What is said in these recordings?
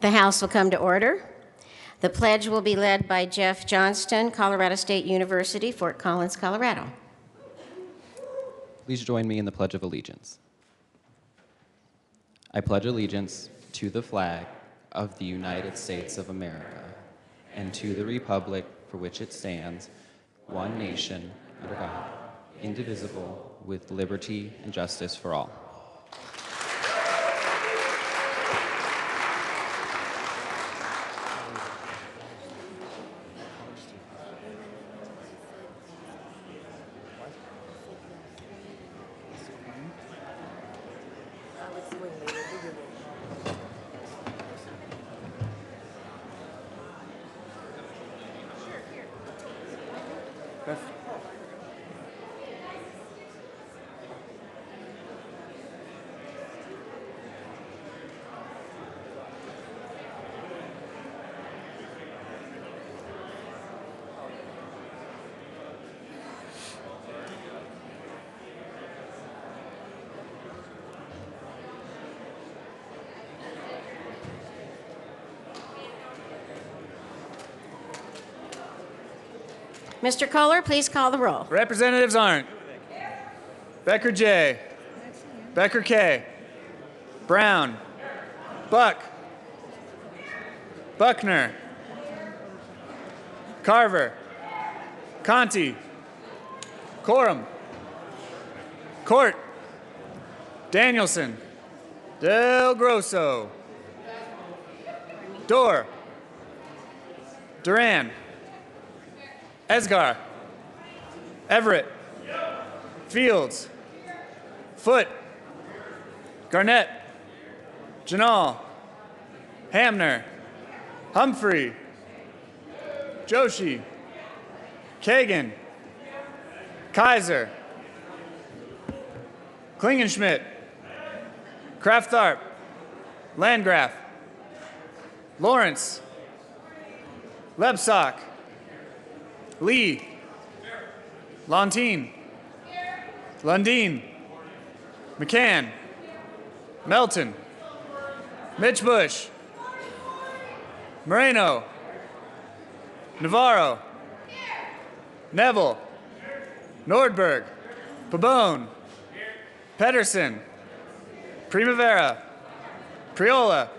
The House will come to order. The pledge will be led by Jeff Johnston, Colorado State University, Fort Collins, Colorado. Please join me in the Pledge of Allegiance. I pledge allegiance to the flag of the United States of America and to the republic for which it stands, one nation, under God, indivisible, with liberty and justice for all. Mr. Kohler, please call the roll. Representatives Arndt. Becker J. Becker K. Brown. Buck. Buckner. Carver. Conti. Corum. Court. Danielson. Del Grosso. Dorr. Duran. Esgar. Everett. Fields. Foote. Garnett. Janal. Hamner. Humphrey. Joshi. Kagan. Kaiser. Klingenschmidt. Kraftarp. Landgraf. Lawrence. Lebsock. Lee. Lontine. Lundeen. McCann. Melton. Mitch Bush. Moreno. Navarro. Neville. Nordberg. Pabone. Pedersen. Primavera. Priola.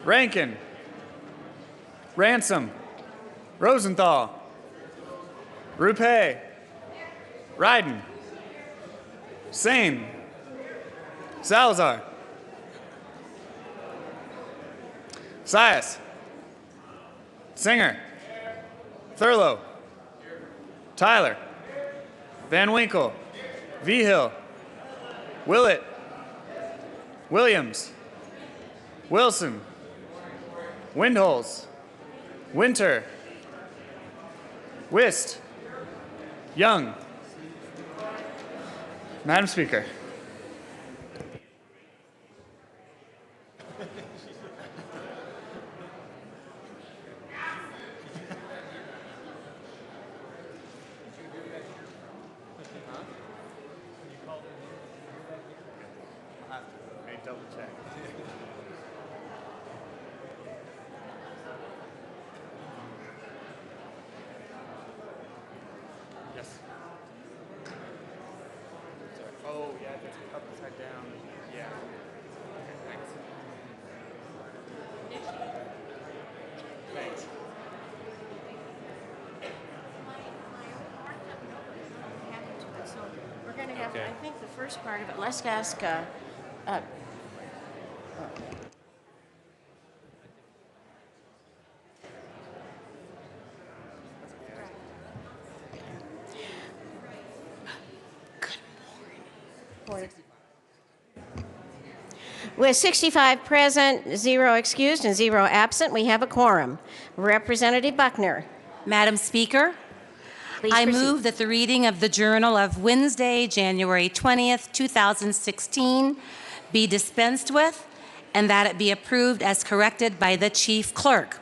Rankin. Ransom. Rosenthal. Rupe. Ryden. Sane. Salazar. Sias. Singer. Thurlow. Tyler. Van Winkle. Vigil. Willett. Williams. Wilson. Windholes. Winter. Wist. Young. Madam Speaker. Double check. Yes. Oh, yeah, if it's upside down. Yeah. Okay, thanks. Thanks. So we're going to have, I think, the first part of it. Let's ask. With 65 present, 0 excused, and 0 absent, we have a quorum. Representative Buckner. Madam Speaker, Please I proceed. move that the reading of the Journal of Wednesday, January 20th, 2016 be dispensed with and that it be approved as corrected by the Chief Clerk.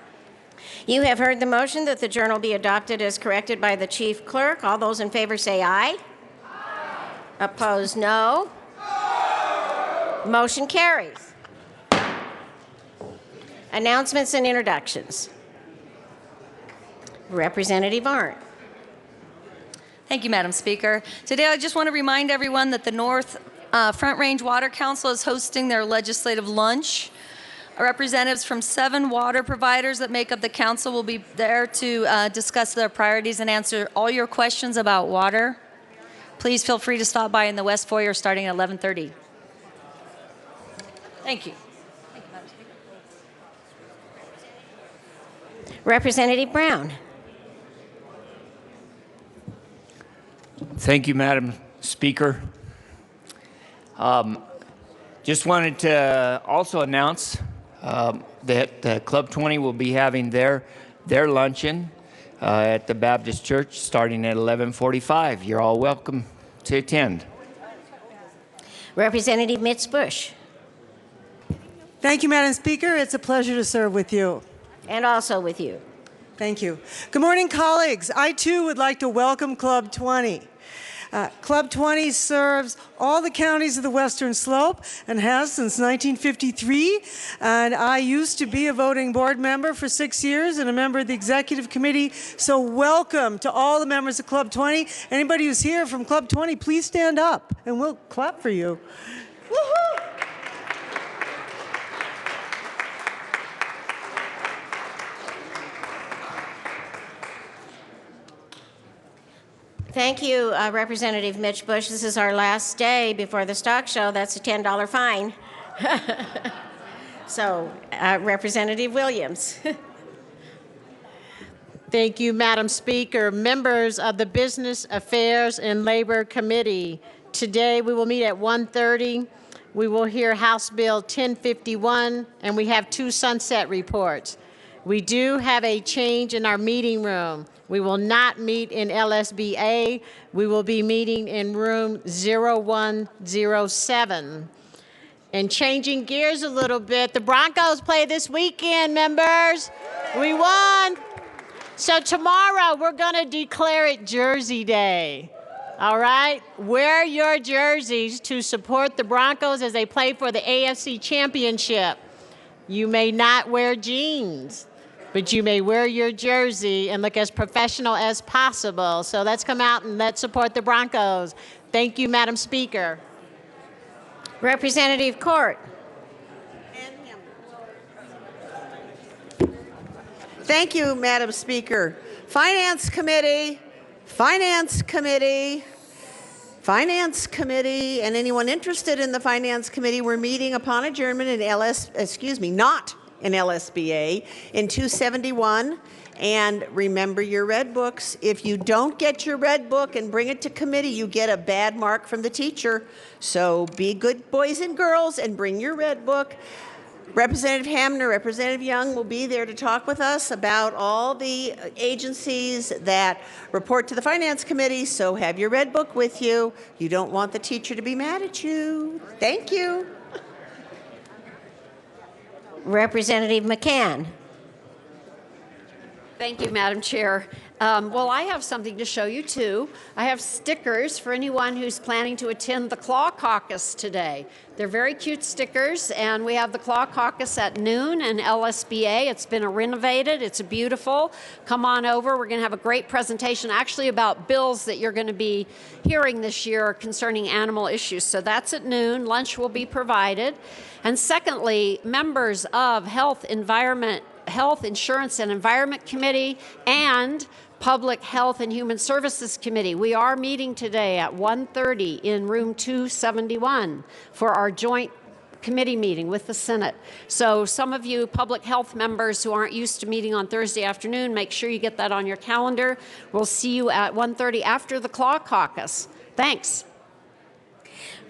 You have heard the motion that the journal be adopted as corrected by the Chief Clerk. All those in favor say aye. Aye. Opposed, no. Motion carries. Announcements and introductions. Representative Arndt. Thank you, Madam Speaker. Today, I just want to remind everyone that the North Front Range Water Council is hosting their legislative lunch. Representatives from 7 water providers that make up the council will be there to discuss their priorities and answer all your questions about water. Please feel free to stop by in the West Foyer starting at 11:30. Thank you. Representative Brown. Thank you, Madam Speaker. Just wanted to also announce that Club 20 will be having their luncheon at the Baptist Church starting at 11:45. You're all welcome to attend. Representative Mitch Bush. Thank you, Madam Speaker. It's a pleasure to serve with you. And also with you. Thank you. Good morning, colleagues. I, too, would like to welcome Club 20. Club 20 serves all the counties of the Western Slope and has since 1953. And I used to be a voting board member for 6 years and a member of the executive committee. So welcome to all the members of Club 20. Anybody who's here from Club 20, please stand up and we'll clap for you. Woohoo! Thank you, Representative Mitch Bush. This is our last day before the stock show. That's a $10 fine. So, Representative Williams. Thank you, Madam Speaker. Members of the Business Affairs and Labor Committee, today we will meet at 1:30. We will hear House Bill 1051, and we have 2 sunset reports. We do have a change in our meeting room. We will not meet in LSBA. We will be meeting in room 0107. And changing gears a little bit, the Broncos play this weekend, members. We won. So tomorrow we're going to declare it Jersey Day. All right? Wear your jerseys to support the Broncos as they play for the AFC Championship. You may not wear jeans, but you may wear your jersey and look as professional as possible. So let's come out and let's support the Broncos. Thank you, Madam Speaker. Representative Court. Thank you, Madam Speaker. Finance Committee, and anyone interested in the Finance Committee, we're meeting upon adjournment in not in LSBA in 271. And remember your red books. If you don't get your red book and bring it to committee, you get a bad mark from the teacher. So be good boys and girls and bring your red book. Representative Hamner, Representative Young will be there to talk with us about all the agencies that report to the Finance Committee, so have your red book with you. You don't want the teacher to be mad at you. Thank you. Representative McCann. Thank you, Madam Chair. Well, I have something to show you, too. I have stickers for anyone who's planning to attend the Claw Caucus today. They're very cute stickers, and we have the Claw Caucus at noon in LSBA. It's been renovated. It's beautiful. Come on over. We're going to have a great presentation, actually, about bills that you're going to be hearing this year concerning animal issues. So that's at noon. Lunch will be provided. And secondly, members of Health, Insurance, and Environment Committee and Public Health and Human Services Committee. We are meeting today at 1:30 in room 271 for our joint committee meeting with the Senate. So some of you public health members who aren't used to meeting on Thursday afternoon, make sure you get that on your calendar. We'll see you at 1:30 after the Claw Caucus. Thanks.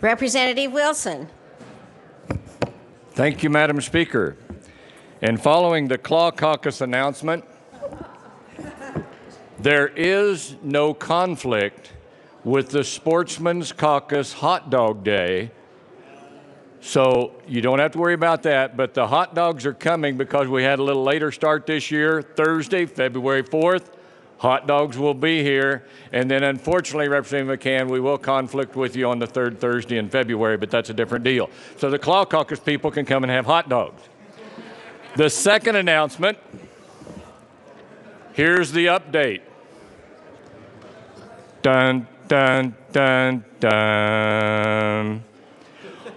Representative Wilson. Thank you, Madam Speaker. And following the Claw Caucus announcement, there is no conflict with the Sportsman's Caucus Hot Dog Day, so you don't have to worry about that. But the hot dogs are coming because we had a little later start this year, Thursday, February 4th. Hot dogs will be here. And then, unfortunately, Representative McCann, we will conflict with you on the third Thursday in February, but that's a different deal. So the Claw Caucus people can come and have hot dogs. The second announcement, here's the update. Dun, dun, dun, dun.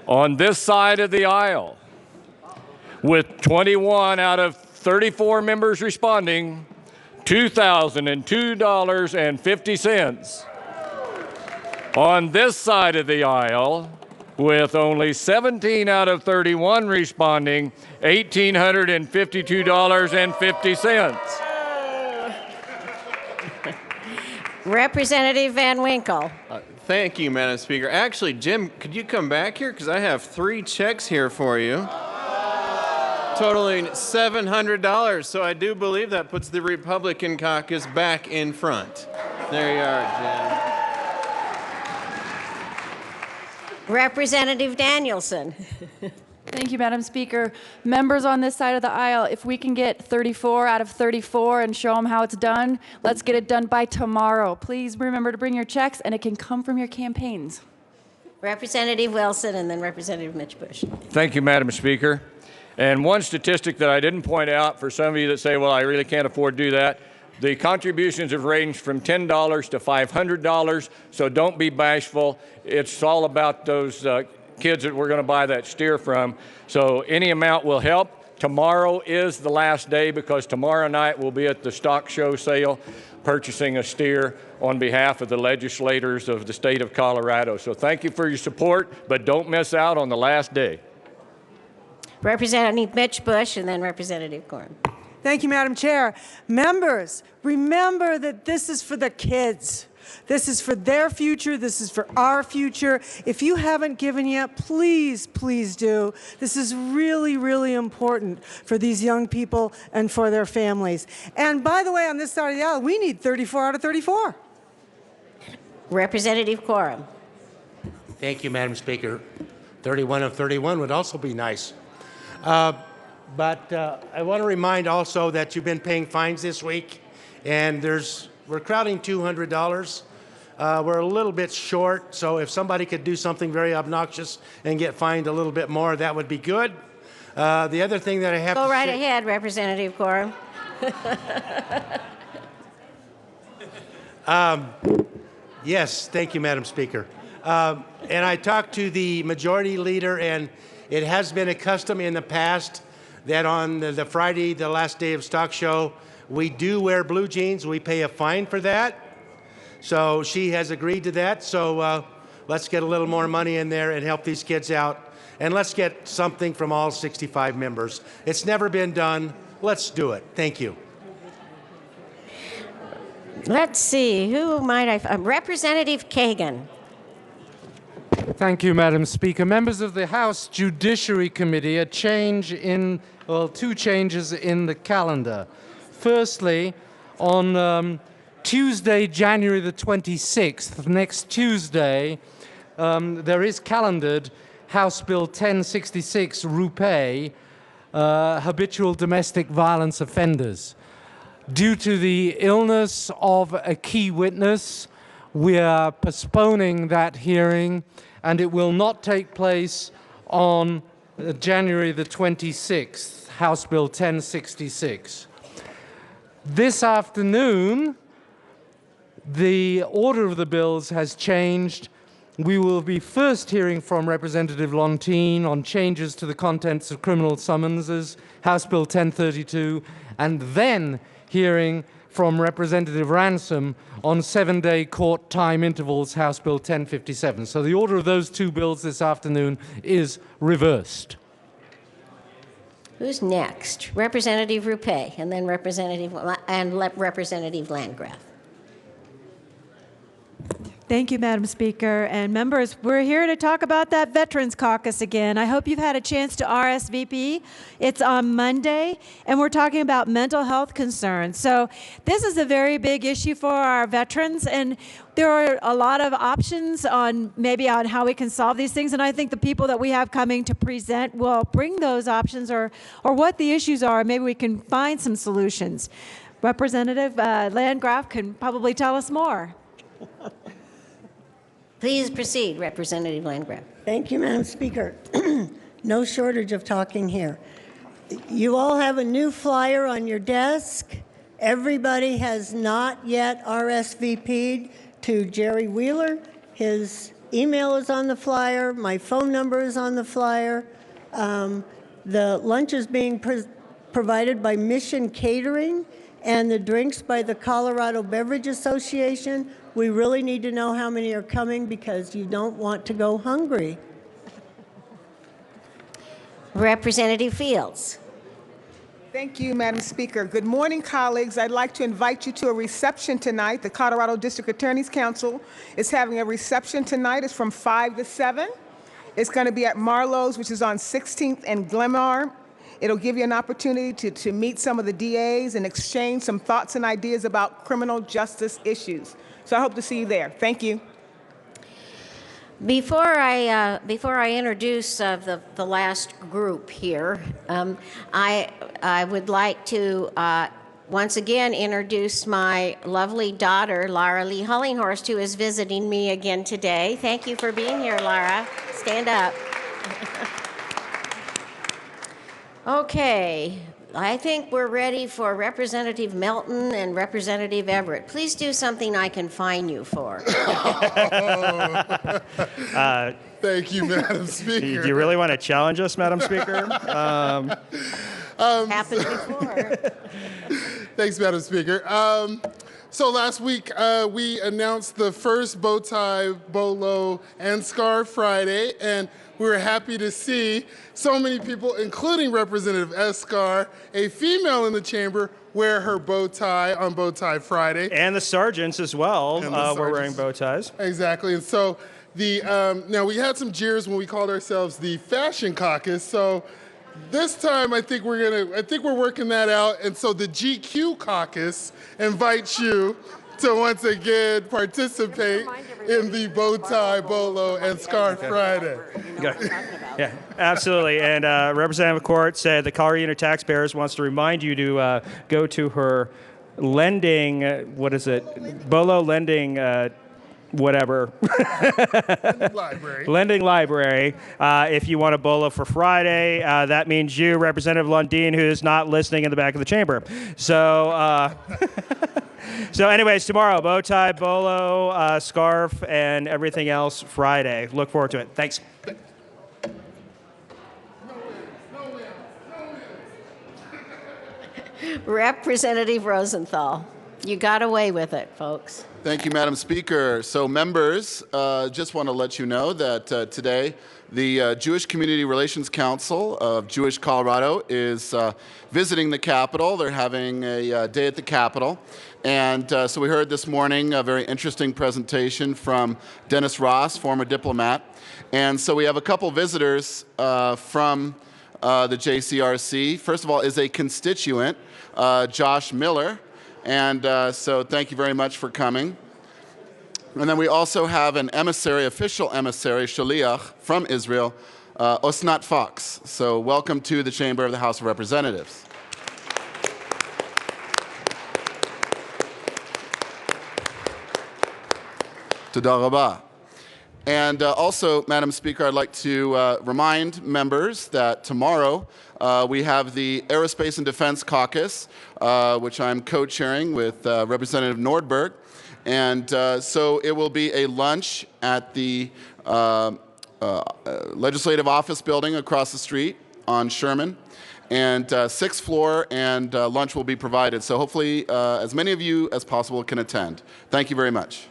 On this side of the aisle, with 21 out of 34 members responding, $2,002.50. On this side of the aisle, with only 17 out of 31 responding, $1,852.50. Representative Van Winkle. Thank you, Madam Speaker. Actually, Jim, could you come back here? Because I have 3 checks here for you, totaling $700. So I do believe that puts the Republican caucus back in front. There you are, Jim. Representative Danielson. Thank you, Madam Speaker. Members on this side of the aisle, if we can get 34 out of 34 and show them how it's done, let's get it done by tomorrow. Please remember to bring your checks, and it can come from your campaigns. Representative Wilson, and then Representative Mitch Bush. Thank you, Madam Speaker. And one statistic that I didn't point out for some of you that say, well, I really can't afford to do that, the contributions have ranged from $10 to $500, so don't be bashful. It's all about those kids that we're going to buy that steer from. So any amount will help. Tomorrow is the last day because tomorrow night we'll be at the stock show sale purchasing a steer on behalf of the legislators of the state of Colorado. So thank you for your support, but don't miss out on the last day. Representative Mitch Bush, and then Representative Coram. Thank you, Madam Chair. Members, remember that this is for the kids. This is for their future. This is for our future. If you haven't given yet, please, please do. This is really, really important for these young people and for their families. And by the way, on this side of the aisle, we need 34 out of 34. Representative Coram. Thank you, Madam Speaker. 31 of 31 would also be nice. But I want to remind also that you've been paying fines this week, and we're crowding $200. We're a little bit short, so if somebody could do something very obnoxious and get fined a little bit more, that would be good. The other thing that I have to Go right ahead, Representative Coram. Yes, thank you, Madam Speaker. And I talked to the majority leader, and it has been a custom in the past that on the Friday, the last day of stock show, we do wear blue jeans. We pay a fine for that. So she has agreed to that. So let's get a little more money in there and help these kids out. And let's get something from all 65 members. It's never been done. Let's do it. Thank you. Let's see, who might I... Representative Kagan. Thank you, Madam Speaker. Members of the House Judiciary Committee, two changes in the calendar. Firstly, on Tuesday, January the 26th, next Tuesday, there is calendared House Bill 1066, RUPE, habitual domestic violence offenders. Due to the illness of a key witness, we are postponing that hearing, and it will not take place on January the 26th, House Bill 1066. This afternoon, the order of the bills has changed. We will be first hearing from Representative Lontine on changes to the contents of criminal summonses, House Bill 1032, and then hearing from Representative Ransom on 7-day court time intervals, House Bill 1057. So the order of those two bills this afternoon is reversed. Who's next? Representative Ruppe, and then Representative Landgraf. Thank you, Madam Speaker. And members, we're here to talk about that Veterans Caucus again. I hope you've had a chance to RSVP. It's on Monday, and we're talking about mental health concerns. So this is a very big issue for our veterans, and there are a lot of options on how we can solve these things. And I think the people that we have coming to present will bring those options or what the issues are. Maybe we can find some solutions. Representative Landgraf can probably tell us more. Please proceed, Representative Landgraf. Thank you, Madam Speaker. No shortage of talking here. You all have a new flyer on your desk. Everybody has not yet RSVP'd to Jerry Wheeler. His email is on the flyer. My phone number is on the flyer. The lunch is being provided by Mission Catering and the drinks by the Colorado Beverage Association. We really need to know how many are coming because you don't want to go hungry. Representative Fields. Thank you, Madam Speaker. Good morning, colleagues. I'd like to invite you to a reception tonight. The Colorado District Attorney's Council is having a reception tonight. It's from 5 to 7. It's going to be at Marlowe's, which is on 16th and Glenmar. It'll give you an opportunity to meet some of the DAs and exchange some thoughts and ideas about criminal justice issues. So I hope to see you there. Thank you. Before I introduce the last group here, I would like to once again introduce my lovely daughter, Lara Lee Hullinghorst, who is visiting me again today. Thank you for being here, Lara. Stand up. Okay. I think we're ready for Representative Melton and Representative Everett. Please do something I can fine you for. Thank you, Madam Speaker. Do you really want to challenge us, Madam Speaker? Happened before. Thanks, Madam Speaker. So last week, we announced the first bow tie, bolo, and scarf Friday, and we were happy to see so many people, including Representative Escar, a female in the chamber, wear her bow tie on Bow Tie Friday. And the sergeants as well were wearing bow ties. Exactly, and so now we had some jeers when we called ourselves the Fashion Caucus. So this time, I think we're working that out, and so the GQ Caucus invites you to once again participate in the bow tie, bolo, and scarf Friday. Yeah, absolutely. And Representative Court said the Colorado Unit Taxpayers wants to remind you to go to her lending, bolo lending. Whatever. Lending library. If you want a bolo for Friday, that means you, Representative Lundeen, who is not listening in the back of the chamber. So, so anyways, tomorrow, bow tie, bolo, scarf, and everything else Friday. Look forward to it. Thanks. Representative Rosenthal. You got away with it, folks. Thank you, Madam Speaker. So members, just want to let you know that today the Jewish Community Relations Council of Jewish Colorado is visiting the Capitol. They're having a day at the Capitol. And so we heard this morning a very interesting presentation from Dennis Ross, former diplomat. And so we have a couple visitors from the JCRC. First of all is a constituent, Josh Miller. And so thank you very much for coming. And then we also have an emissary, official emissary, Shaliach, from Israel, Osnat Fox. So welcome to the Chamber of the House of Representatives. Toda rabah. And also, Madam Speaker, I'd like to remind members that tomorrow we have the Aerospace and Defense Caucus, which I'm co-chairing with Representative Nordberg. And so it will be a lunch at the Legislative Office Building across the street on Sherman. And 6th floor, and lunch will be provided. So hopefully as many of you as possible can attend. Thank you very much.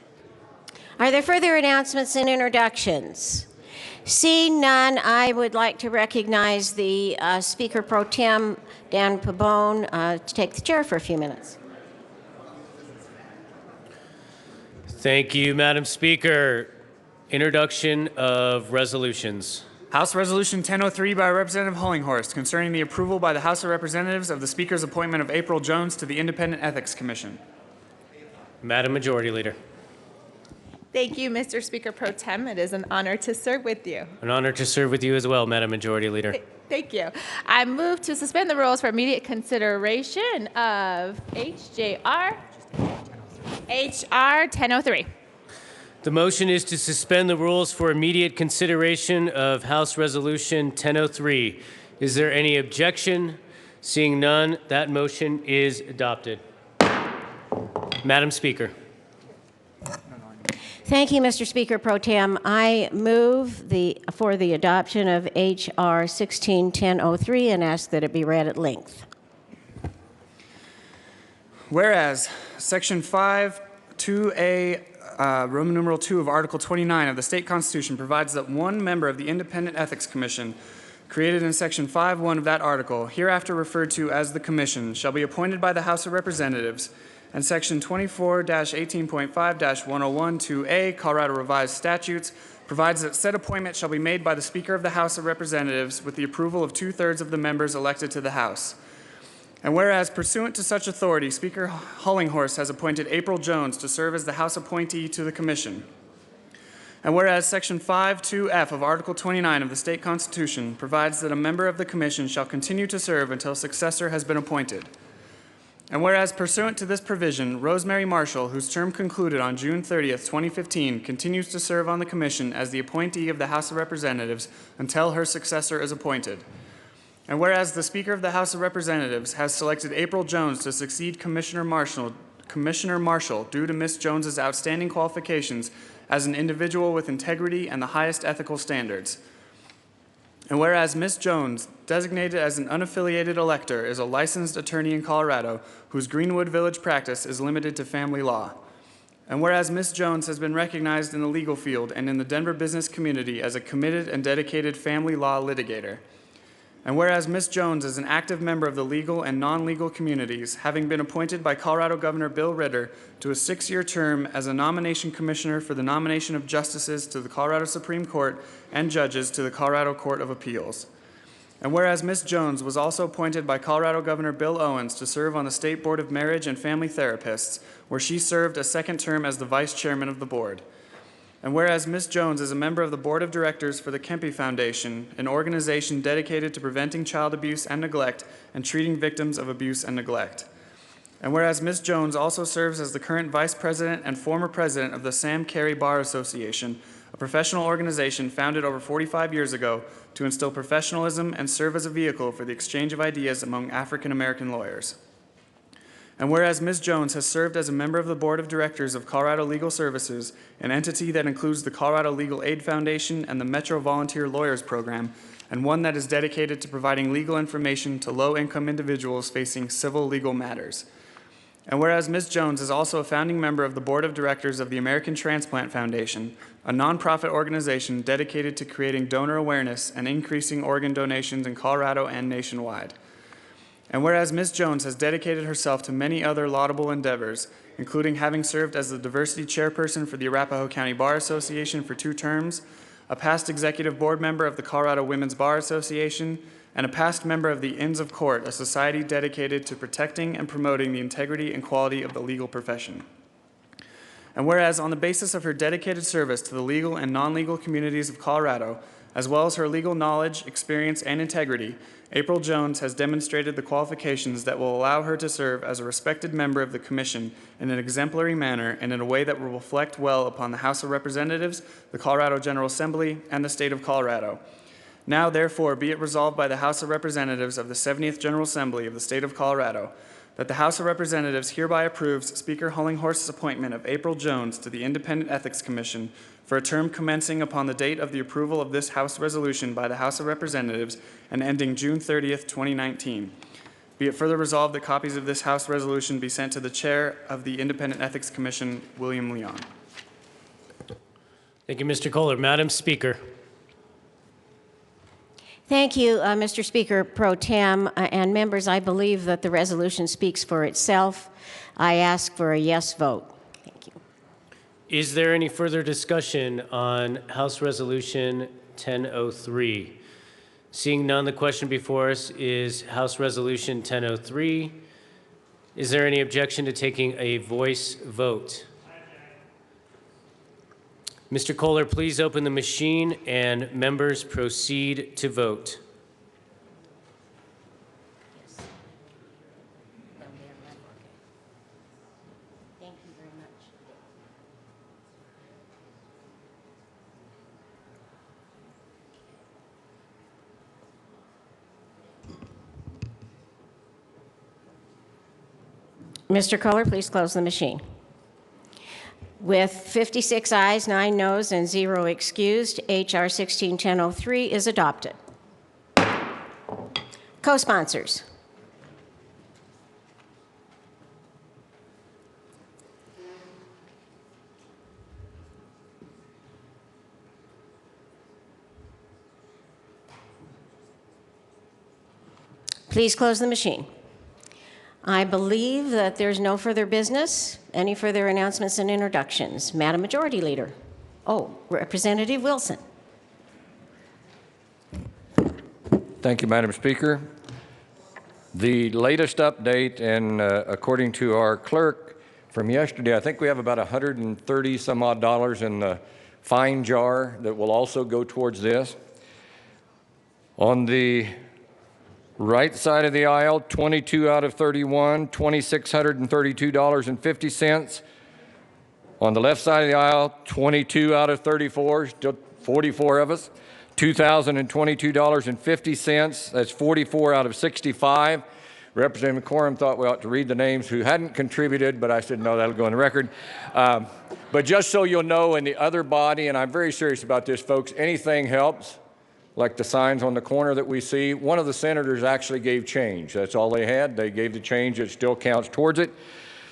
Are there further announcements and introductions? Seeing none, I would like to recognize the Speaker Pro Tem, Dan Pabon, to take the chair for a few minutes. Thank you, Madam Speaker. Introduction of resolutions. House Resolution 1003 by Representative Hullinghorst concerning the approval by the House of Representatives of the Speaker's appointment of April Jones to the Independent Ethics Commission. Madam Majority Leader. Thank you, Mr. Speaker Pro Tem. It is an honor to serve with you. An honor to serve with you as well, Madam Majority Leader. Thank you. I move to suspend the rules for immediate consideration of HR 1003. The motion is to suspend the rules for immediate consideration of House Resolution 1003. Is there any objection? Seeing none, that motion is adopted. Madam Speaker. Thank you, Mr. Speaker Pro Tem. I move for the adoption of H.R. 16-1003 and ask that it be read at length. Whereas Section 5, 2A, Roman numeral 2 of Article 29 of the state constitution provides that one member of the Independent Ethics Commission, created in Section 5.1 of that article, hereafter referred to as the Commission, shall be appointed by the House of Representatives, and Section 24-18.5-1012A, Colorado Revised Statutes, provides that said appointment shall be made by the Speaker of the House of Representatives with the approval of 2/3 of the members elected to the House. And whereas, pursuant to such authority, Speaker Hollinghorst has appointed April Jones to serve as the House appointee to the Commission. And whereas Section 5.2F of Article 29 of the state constitution provides that a member of the Commission shall continue to serve until a successor has been appointed. And whereas, pursuant to this provision, Rosemary Marshall, whose term concluded on June 30th, 2015, continues to serve on the Commission as the appointee of the House of Representatives until her successor is appointed. And whereas the Speaker of the House of Representatives has selected April Jones to succeed Commissioner Marshall due to Ms. Jones's outstanding qualifications as an individual with integrity and the highest ethical standards. And whereas Ms. Jones, designated as an unaffiliated elector, is a licensed attorney in Colorado whose Greenwood Village practice is limited to family law. And whereas Ms. Jones has been recognized in the legal field and in the Denver business community as a committed and dedicated family law litigator. And whereas Ms. Jones is an active member of the legal and non-legal communities, having been appointed by Colorado Governor Bill Ritter to a 6-year term as a nomination commissioner for the nomination of justices to the Colorado Supreme Court and judges to the Colorado Court of Appeals. And whereas Ms. Jones was also appointed by Colorado Governor Bill Owens to serve on the State Board of Marriage and Family Therapists, where she served a second term as the vice chairman of the board. And whereas Ms. Jones is a member of the Board of Directors for the Kempe Foundation, an organization dedicated to preventing child abuse and neglect and treating victims of abuse and neglect. And whereas Ms. Jones also serves as the current Vice President and former President of the Sam Carey Bar Association, a professional organization founded over 45 years ago to instill professionalism and serve as a vehicle for the exchange of ideas among African American lawyers. And whereas Ms. Jones has served as a member of the Board of Directors of Colorado Legal Services, an entity that includes the Colorado Legal Aid Foundation and the Metro Volunteer Lawyers Program, and one that is dedicated to providing legal information to low-income individuals facing civil legal matters. And whereas Ms. Jones is also a founding member of the Board of Directors of the American Transplant Foundation, a nonprofit organization dedicated to creating donor awareness and increasing organ donations in Colorado and nationwide. And whereas Ms. Jones has dedicated herself to many other laudable endeavors, including having served as the diversity chairperson for the Arapahoe County Bar Association for 2 terms, a past executive board member of the Colorado Women's Bar Association, and a past member of the Inns of Court, a society dedicated to protecting and promoting the integrity and quality of the legal profession. And whereas on the basis of her dedicated service to the legal and non-legal communities of Colorado, as well as her legal knowledge, experience, and integrity, April Jones has demonstrated the qualifications that will allow her to serve as a respected member of the Commission in an exemplary manner and in a way that will reflect well upon the House of Representatives, the Colorado General Assembly, and the state of Colorado. Now, therefore, be it resolved by the House of Representatives of the 70th General Assembly of the state of Colorado that the House of Representatives hereby approves Speaker Hollinghorst's appointment of April Jones to the Independent Ethics Commission for a term commencing upon the date of the approval of this House resolution by the House of Representatives and ending June 30th, 2019. Be it further resolved that copies of this House resolution be sent to the Chair of the Independent Ethics Commission, William Leon. Thank you, Mr. Kohler. Madam Speaker. Thank you, Mr. Speaker Pro Tem. And members, I believe that the resolution speaks for itself. I ask for a yes vote. Thank you. Is there any further discussion on House Resolution 1003? Seeing none, the question before us is House Resolution 1003. Is there any objection to taking a voice vote? Mr. Kohler, please open the machine and members proceed to vote. Thank you very much. Mr. Kohler, please close the machine. With 56 ayes, 9 noes, and 0 excused, H.R. 16-1003 is adopted. Co-sponsors. Please close the machine. I believe that there's no further business. Any further announcements and introductions? Madam Majority Leader. Oh, Representative Wilson. Thank you, Madam Speaker. The latest update, and according to our clerk from yesterday, I think we have about $130 some odd in the fine jar that will also go towards this. On the right side of the aisle, 22 out of 31, $2,632.50. On the left side of the aisle, 22 out of 34, still 44 of us, $2,022.50. That's 44 out of 65. Representative McCorum thought we ought to read the names who hadn't contributed, but I said, no, that'll go on the record. But just so you'll know, in the other body, and I'm very serious about this, folks, anything helps. Like the signs on the corner that we see, one of the senators actually gave change. That's all they had. They gave the change. It still counts towards it.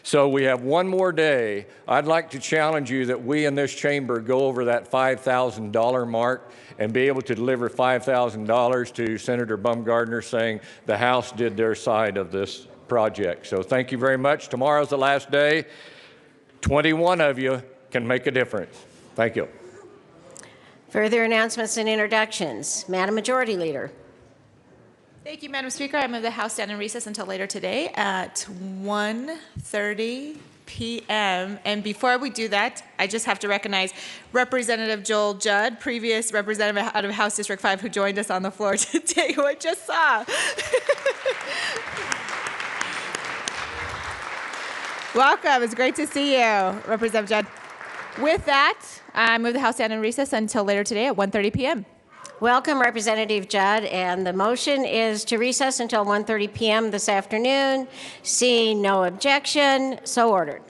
So we have one more day. I'd like to challenge you that we in this chamber go over that $5,000 mark and be able to deliver $5,000 to Senator Baumgardner saying the House did their side of this project. So thank you very much. Tomorrow's the last day. 21 of you can make a difference. Thank you. Further announcements and introductions. Madam Majority Leader. Thank you, Madam Speaker. I move the House stand in recess until later today at 1:30 p.m. And before we do that, I just have to recognize Representative Joel Judd, previous representative out of House District 5, who joined us on the floor today, who I just saw. Welcome. It's great to see you, Representative Judd. With that, I move the House stand in recess until later today at 1:30 p.m. Welcome, Representative Judd, and the motion is to recess until 1:30 p.m. this afternoon. Seeing no objection, so ordered.